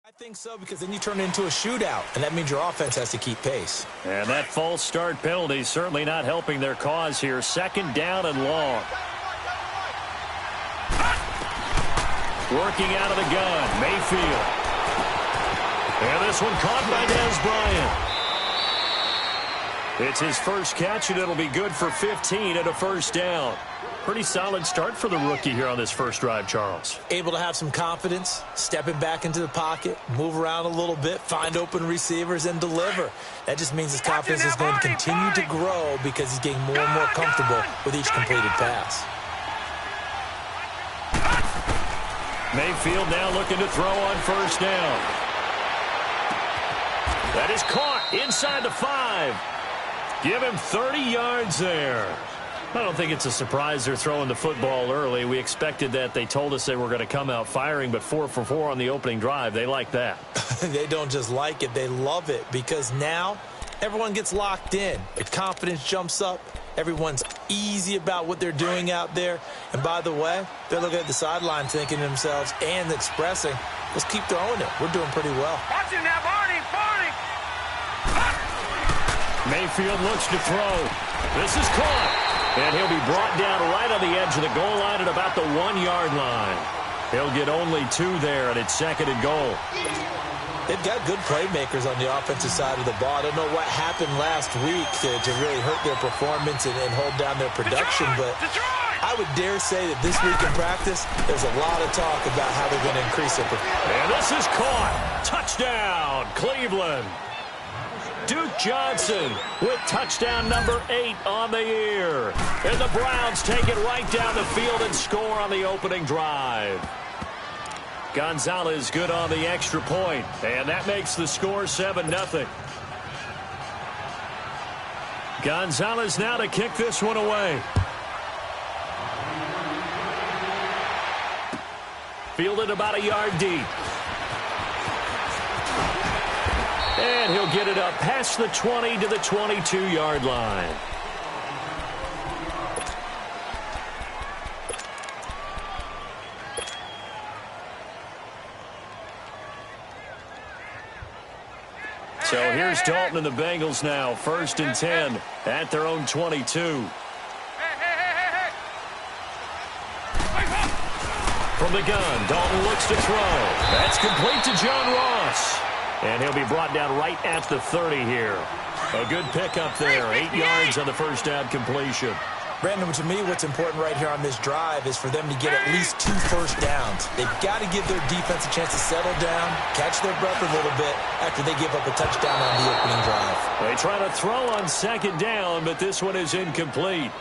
I think so, because then you turn it into a shootout, and that means your offense has to keep pace. And that false start penalty certainly not helping their cause here. Second down and long. Working out of the gun, Mayfield. And this one caught by Dez Bryant. It's his first catch, and it'll be good for 15 and a first down. Pretty solid start for the rookie here on this first drive, Charles. Able to have some confidence, stepping back into the pocket, move around a little bit, find open receivers, and deliver. That just means his confidence is going to continue to grow because he's getting more and more comfortable with each completed pass. Mayfield now looking to throw on first down. That is caught inside the 5. Give him 30 yards there. I don't think it's a surprise they're throwing the football early. We expected that. They told us they were going to come out firing, but 4 for 4 on the opening drive. They like that. They don't just like it. They love it, because now everyone gets locked in. Their confidence jumps up. Everyone's easy about what they're doing out there. And by the way, they're looking at the sideline thinking to themselves and expressing, let's keep throwing it. We're doing pretty well. Watch him now, Barney. Mayfield looks to throw. This is caught. And he'll be brought down right on the edge of the goal line at about the 1-yard line. He'll get only 2 there, and it's second and goal. They've got good playmakers on the offensive side of the ball. I don't know what happened last week to really hurt their performance and hold down their production, but I would dare say that this week in practice, there's a lot of talk about how they're going to increase their performance. And this is caught. Touchdown, Cleveland. Duke Johnson with touchdown number 8 on the year. And the Browns take it right down the field and score on the opening drive. Gonzalez good on the extra point, and that makes the score 7-0. Gonzalez now to kick this one away. Fielded about a yard deep. And he'll get it up past the 20 to the 22-yard line. So here's Dalton and the Bengals now, 1st and 10 at their own 22. From the gun, Dalton looks to throw. That's complete to John Ross. And he'll be brought down right at the 30 here. A good pickup there, 8 yards on the first down completion. Brandon, to me, what's important right here on this drive is for them to get at least 2 first downs. They've got to give their defense a chance to settle down, catch their breath a little bit after they give up a touchdown on the opening drive. They try to throw on second down, but this one is incomplete.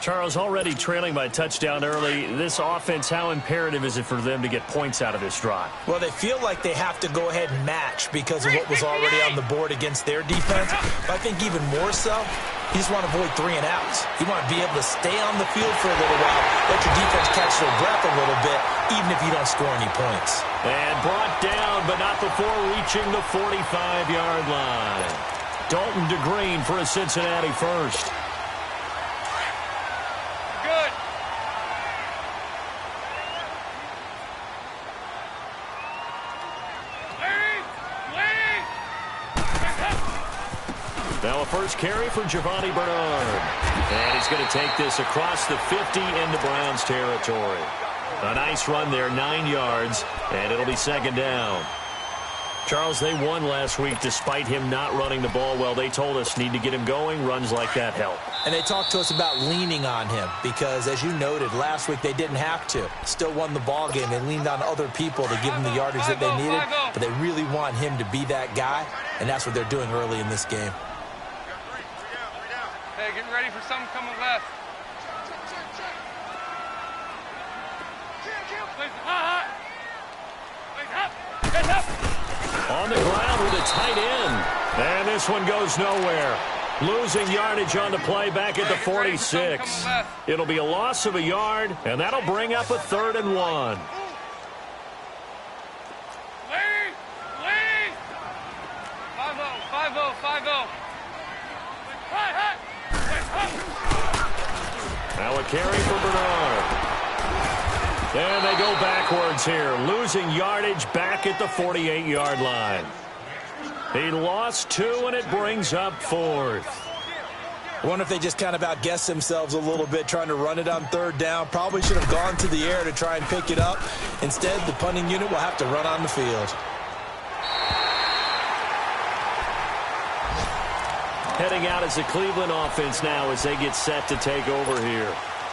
Charles, already trailing by touchdown early. This offense, how imperative is it for them to get points out of this drive? Well, they feel like they have to go ahead and match because of what was already on the board against their defense. But I think even more so, you just want to avoid 3 and outs. You want to be able to stay on the field for a little while, let your defense catch their breath a little bit, even if you don't score any points. And brought down, but not before reaching the 45-yard line. Dalton to Green for a Cincinnati first. Now a first carry for Giovanni Bernard. And he's going to take this across the 50 into Browns territory. A nice run there, 9 yards, and it'll be second down. Charles, they won last week despite him not running the ball well. They told us need to get him going. Runs like that help. And they talked to us about leaning on him because, as you noted, last week they didn't have to. Still won the ball game. They leaned on other people to give them the yardage that they needed, but they really want him to be that guy, and that's what they're doing early in this game. Hey, get ready for something coming left. On the ground with a tight end. And this one goes nowhere. Losing yardage on the play back at the 46. It'll be a loss of a yard, and that'll bring up a 3rd and 1. Lee! 5-0, 5-0. Now a carry for Bernard. And they go back backwards here, losing yardage back at the 48-yard line. He lost 2, and it brings up 4th. I wonder if they just kind of outguessed themselves a little bit trying to run it on 3rd down. Probably should have gone to the air to try and pick it up. Instead, the punting unit will have to run on the field. Heading out as the Cleveland offense now as they get set to take over here.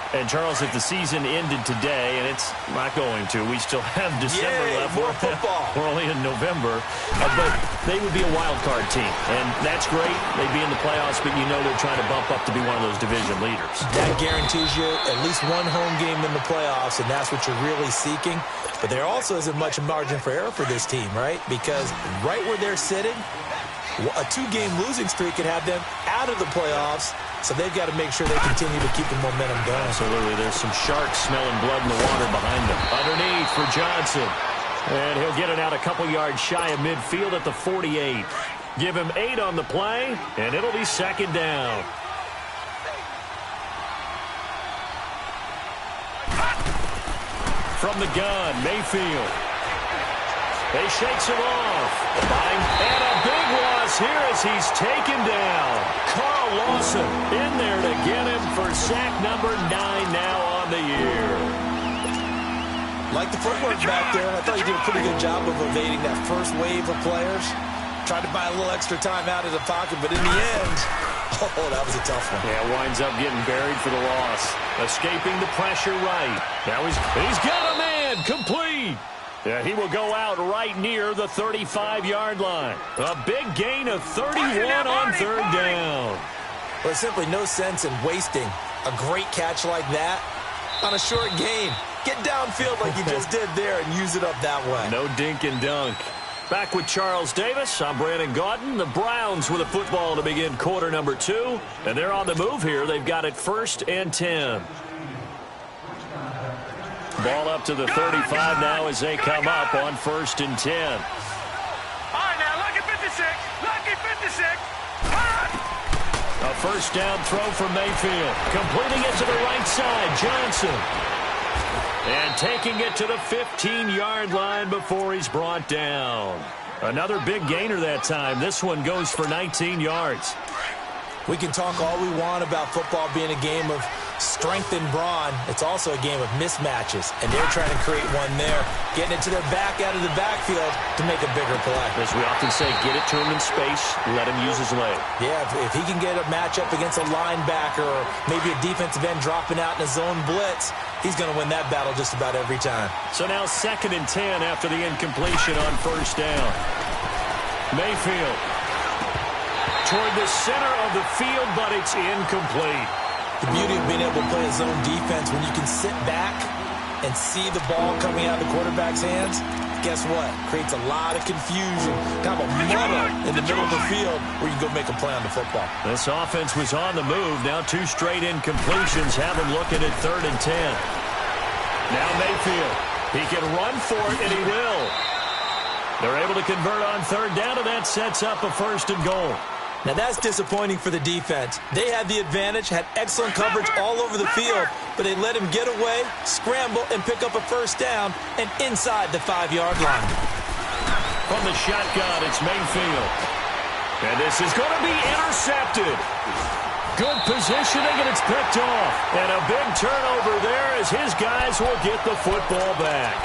And, Charles, if the season ended today, and it's not going to, we still have December left. More football. We're only in November. But they would be a wild card team. And that's great. They'd be in the playoffs, but you know they're trying to bump up to be one of those division leaders. That guarantees you at least one home game in the playoffs, and that's what you're really seeking. But there also isn't much margin for error for this team, right? Because right where they're sitting, a 2-game losing streak could have them out of the playoffs. So they've got to make sure they continue to keep the momentum going. Absolutely. There's some sharks smelling blood in the water behind them. Underneath for Johnson. And he'll get it out a couple yards shy of midfield at the 48. Give him 8 on the play, and it'll be 2nd down. From the gun, Mayfield. They shakes him off. And a big loss here as he's taken down. Carl Lawson in there to get him for sack number 9 now on the year. Like the footwork back there, I thought he did a pretty good job of evading that first wave of players. Tried to buy a little extra time out of the pocket, but in the end, oh, that was a tough one. Yeah, winds up getting buried for the loss. Escaping the pressure right. Now he's got a man, complete. Yeah, he will go out right near the 35-yard line. A big gain of 31 on 3rd down. Well, there's simply no sense in wasting a great catch like that on a short gain. Get downfield like you just did there and use it up that way. No dink and dunk. Back with Charles Davis, I'm Brandon Gaudin. The Browns with a football to begin quarter number 2. And they're on the move here. They've got it 1st and 10. Ball up to the 35 now as they come up on 1st and 10. All right, now, lucky 56. Lucky 56. A 1st down throw from Mayfield. Completing it to the right side, Johnson. And taking it to the 15-yard line before he's brought down. Another big gainer that time. This one goes for 19 yards. We can talk all we want about football being a game of strength and brawn. It's also a game of mismatches, and they're trying to create one there, getting it to their back out of the backfield to make a bigger play. As we often say, get it to him in space, let him use his leg. Yeah, if he can get a matchup against a linebacker or maybe a defensive end dropping out in a zone blitz, he's going to win that battle just about every time. So now 2nd and 10 after the incompletion on 1st down. Mayfield toward the center of the field, but it's incomplete. The beauty of being able to play a zone defense when you can sit back and see the ball coming out of the quarterback's hands, guess what? Creates a lot of confusion, kind of a muddle in the middle of the field where you go make a play on the football. This offense was on the move. Now 2 straight incompletions have him looking at 3rd and 10. Now Mayfield. He can run for it, and he will. They're able to convert on 3rd down, and that sets up a 1st and goal. Now that's disappointing for the defense. They had the advantage, had excellent coverage all over the field, but they let him get away, scramble, and pick up a 1st down and inside the 5-yard line. From the shotgun, it's Mayfield. And this is going to be intercepted. Good positioning, and it's picked off. And a big turnover there as his guys will get the football back.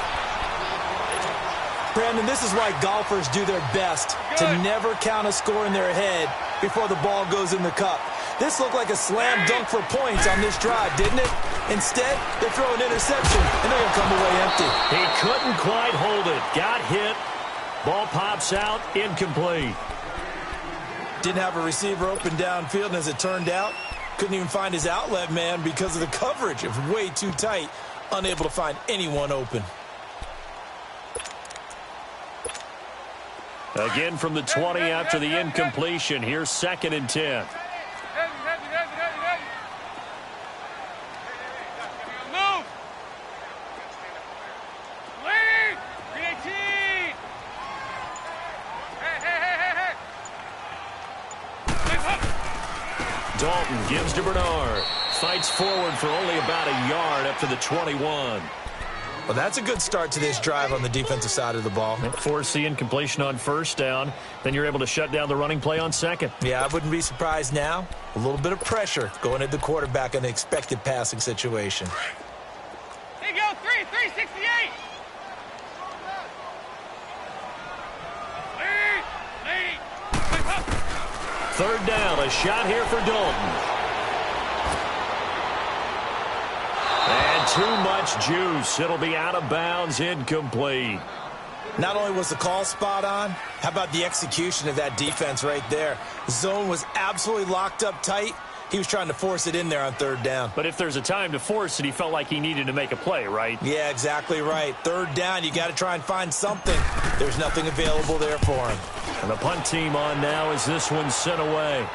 Brandon, this is why golfers do their best to never count a score in their head before the ball goes in the cup. This looked like a slam dunk for points on this drive, didn't it? Instead, they throw an interception, and they're going to come away empty. He couldn't quite hold it. Got hit. Ball pops out. Incomplete. Didn't have a receiver open downfield, and as it turned out, couldn't even find his outlet man because of the coverage. It was way too tight, unable to find anyone open. Again from the 20 after the incompletion. Here's 2nd and 10. Move! Lead! 318! Hey! Dalton gives to Bernard. Fights forward for only about a yard up to the 21. Well, that's a good start to this drive on the defensive side of the ball. Force the incompletion on first down. Then you're able to shut down the running play on second. Yeah, I wouldn't be surprised now. A little bit of pressure going at the quarterback in an expected passing situation. Here you go, 368. Third down, a shot here for Dalton. And too much juice. It'll be out of bounds, incomplete. Not only was the call spot on, how about the execution of that defense right there? Zone was absolutely locked up tight. He was trying to force it in there on third down. But if there's a time to force it, he felt like he needed to make a play, right? Yeah, exactly right. Third down, you got to try and find something. There's nothing available there for him. And the punt team on now as this one's sent away.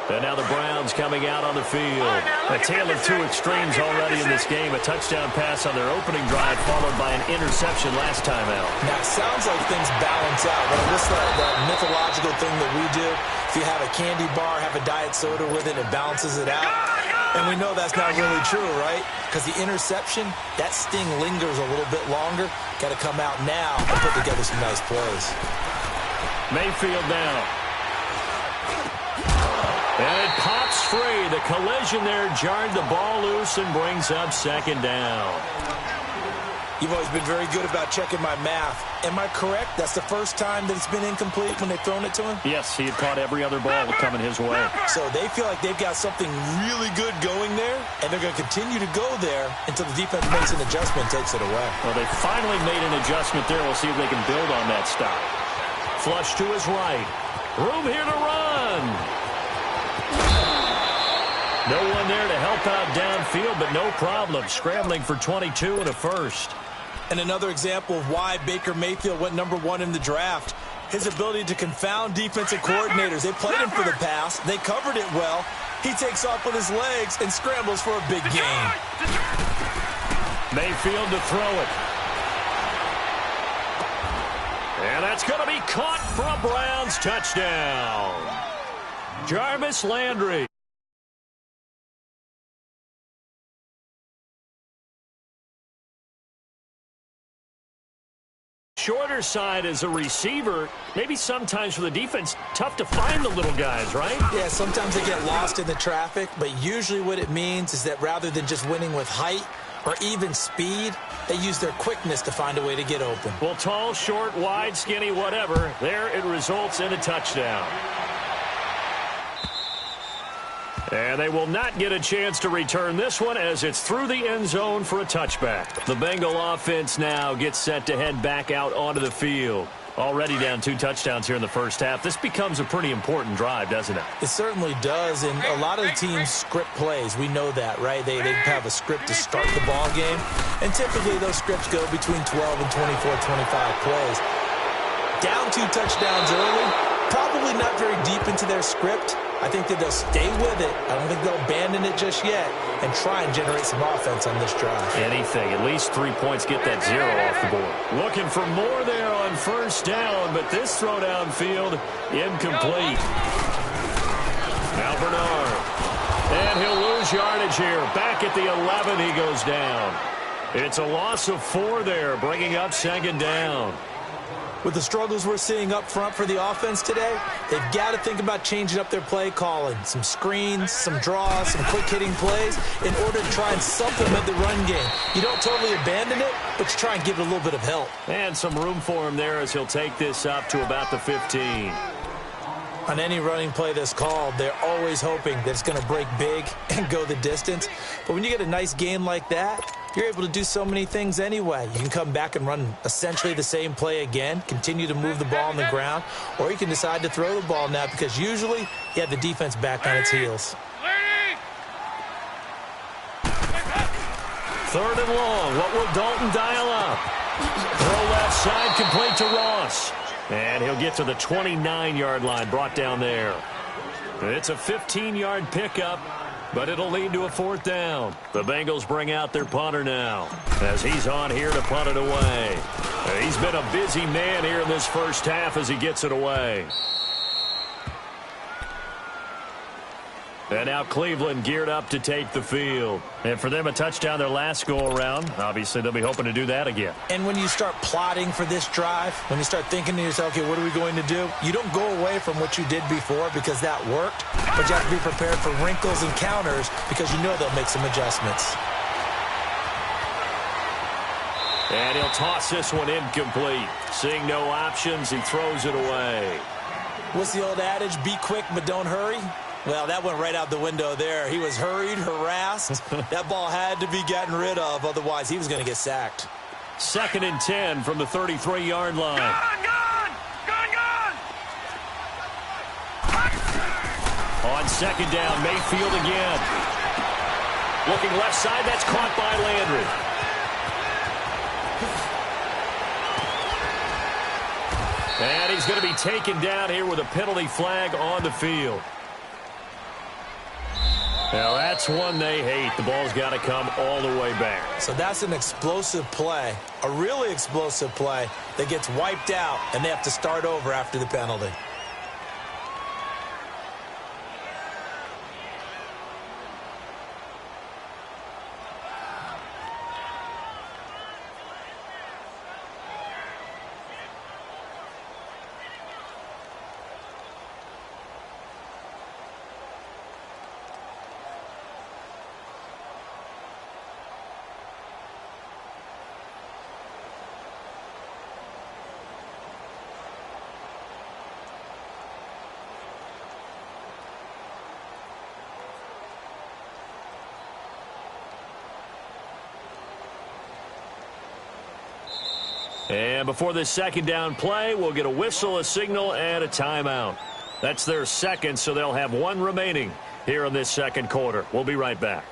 And now the Browns coming out on the field. A tale of two extremes already in this game. A touchdown pass on their opening drive followed by an interception last time out. Now, it sounds like things balance out. But this that mythological thing that we do, if you have a candy bar, have a diet soda with it, it balances it out. And we know that's not really true, right? Because the interception, that sting lingers a little bit longer. Got to come out now and put together some nice plays. Mayfield now. And it pops free. The collision there jarred the ball loose and brings up second down. You've always been very good about checking my math. Am I correct? That's the first time that it's been incomplete when they've thrown it to him? Yes, he had caught every other ball coming his way. So they feel like they've got something really good going there, and they're going to continue to go there until the defense makes an adjustment and takes it away. Well, they finally made an adjustment there. We'll see if they can build on that stop. Flush to his right. Room here to run. No one there to help out downfield, but no problem. Scrambling for 22 and a first. And another example of why Baker Mayfield went #1 in the draft. His ability to confound defensive coordinators. They played him for the pass. They covered it well. He takes off with his legs and scrambles for a big gain. Mayfield to throw it. And that's going to be caught for a Browns touchdown. Jarvis Landry. Shorter side as a receiver, maybe sometimes for the defense, tough to find the little guys, right? Yeah, sometimes they get lost in the traffic, but usually what it means is that rather than just winning with height or even speed, they use their quickness to find a way to get open. Well, tall, short, wide, skinny, whatever, there it results in a touchdown. And they will not get a chance to return this one as it's through the end zone for a touchback. The Bengal offense now gets set to head back out onto the field. Already down 2 touchdowns here in the first half. This becomes a pretty important drive, doesn't it? It certainly does, and a lot of the teams script plays. We know that, right? They have a script to start the ball game, and typically those scripts go between 12 and 24, 25 plays. Down 2 touchdowns early, probably not very deep into their script. I think that they'll stay with it. I don't think they'll abandon it just yet and try and generate some offense on this drive. Anything. At least 3 points, get that 0 off the board. Looking for more there on first down, but this throw downfield incomplete. Now Bernard. And he'll lose yardage here. Back at the 11, he goes down. It's a loss of 4 there, bringing up second down. With the struggles we're seeing up front for the offense today, they've got to think about changing up their play calling. Some screens, some draws, some quick-hitting plays in order to try and supplement the run game. You don't totally abandon it, but you try and give it a little bit of help. And some room for him there as he'll take this up to about the 15. On any running play that's called, they're always hoping that it's going to break big and go the distance. But when you get a nice game like that, you're able to do so many things anyway. You can come back and run essentially the same play again, continue to move the ball on the ground, or you can decide to throw the ball now because usually you have the defense back on its heels. Third and long. What will Dalton dial up? Throw left side, complete to Ross. And he'll get to the 29-yard line, brought down there. It's a 15-yard pickup, but it'll lead to a 4th down. The Bengals bring out their punter now as he's on here to punt it away. He's been a busy man here in this first half as he gets it away. And now Cleveland geared up to take the field. And for them, a touchdown their last go-around. Obviously, they'll be hoping to do that again. And when you start plotting for this drive, when you start thinking to yourself, okay, what are we going to do? You don't go away from what you did before because that worked, but you have to be prepared for wrinkles and counters because you know they'll make some adjustments. And he'll toss this one incomplete. Seeing no options, he throws it away. What's the old adage? Be quick, but don't hurry. Well, that went right out the window there. He was hurried, harassed. That ball had to be gotten rid of, otherwise he was going to get sacked. 2nd and 10 from the 33-yard line. Gone! On 2nd down, Mayfield again. Looking left side, that's caught by Landry. And he's going to be taken down here with a penalty flag on the field. Now, that's one they hate. The ball's got to come all the way back. So that's an explosive play, a really explosive play that gets wiped out, and they have to start over after the penalty. And before this 2nd down play, we'll get a whistle, a signal, and a timeout. That's their second, so they'll have one remaining here in this 2nd quarter. We'll be right back.